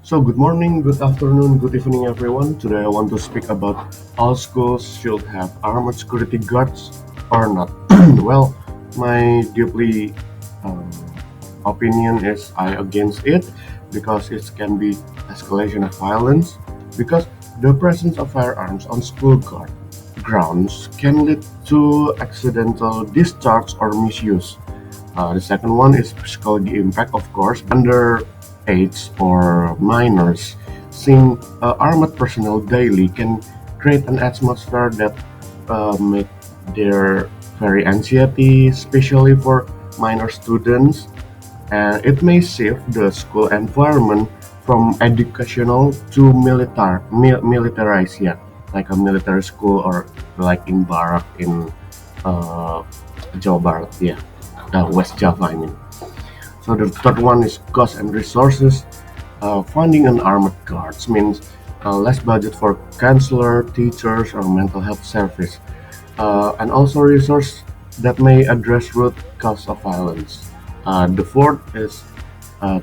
So, good morning, good afternoon, good evening, everyone. Today, I want to speak about all schools should have armored security guards or not. Well, my deeply um, opinion is I against it because it can be escalation of violence. Because the presence of firearms on school grounds can lead to accidental discharge or misuse. The second one is psychology impact, of course, under age or minors. Seeing armed personnel daily can create an atmosphere that make their very anxiety, especially for minor students, and it may shift the school environment from educational to militarized, yeah, like a military school or like in Barak in uh, Jawa Barat, yeah, West Java, I mean. So the third one is cost and resources. Funding an armored guards means less budget for counselor, teachers, or mental health service, and also resource that may address root cause of violence. The fourth is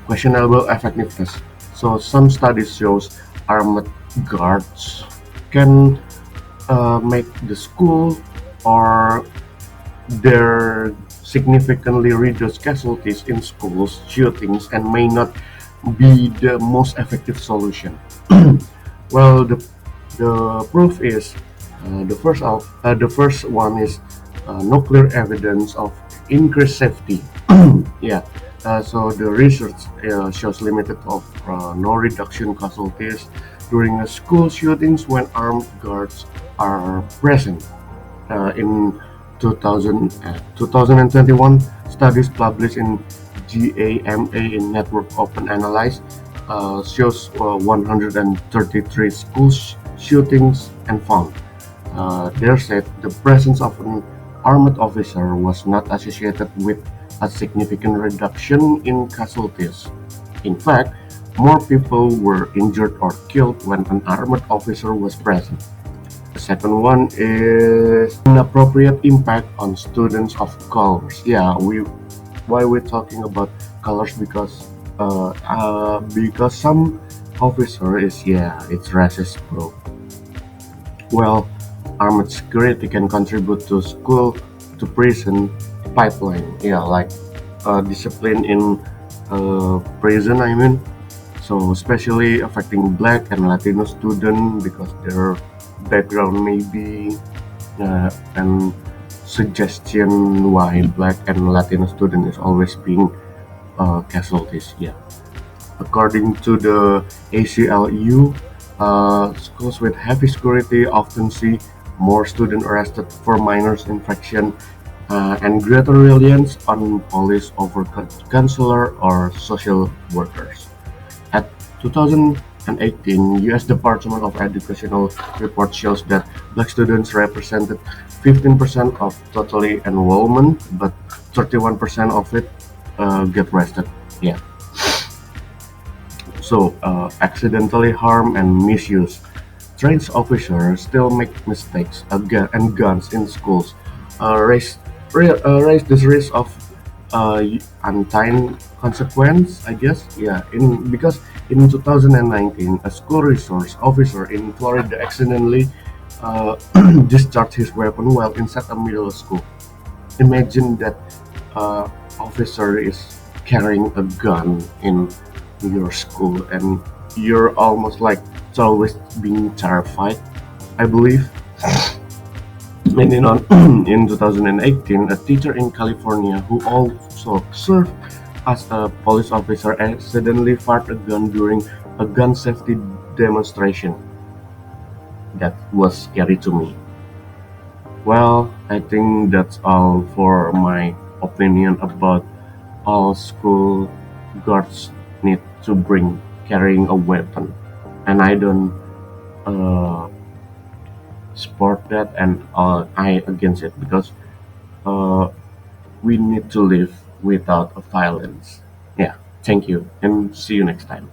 questionable effectiveness. So some studies shows armored guards can make the school or their significantly reduced casualties in schools shootings and may not be the most effective solution. Well, the proof is the first one is no clear evidence of increased safety. Yeah. So the research shows limited of no reduction casualties during school shootings when armed guards are present. In 2021, studies published in GAMA in Network Open Analyze shows 133 school shootings and found. There said the presence of an armed officer was not associated with a significant reduction in casualties. In fact, more people were injured or killed when an armed officer was present. The second one is inappropriate impact on students of colors. Yeah, we why we're talking about colors because some officer is, yeah, it's racist, bro. Well, armed security can contribute to school to prison pipeline. Yeah, like discipline in prison. I mean, so especially affecting Black and Latino students because their background may be and suggestion why Black and Latino student is always being casualties. Yeah, according to the ACLU, schools with heavy security often see more students arrested for minors infraction and greater reliance on police over counselor or social workers. At 2018, U.S. Department of Educational report shows that Black students represented 15% of total enrollment, but 31% of it get arrested. Yeah. So, accidentally harm and misuse. Trained officers still make mistakes and guns in schools. Raise this risk of untimely consequence, I guess. Yeah, in because in 2019, a school resource officer in Florida accidentally uh, discharged his weapon while inside a middle school. Imagine that officer is carrying a gun in your school and you're almost like always being terrified, I believe. And in 2018, a teacher in California who also served as a police officer accidentally fired a gun during a gun safety demonstration. That was scary to me. Well, I think that's all for my opinion about all school guards need to bring carrying a weapon, and I don't uh, support that, and I against it because uh, we need to live without violence. Yeah, thank you, and see you next time.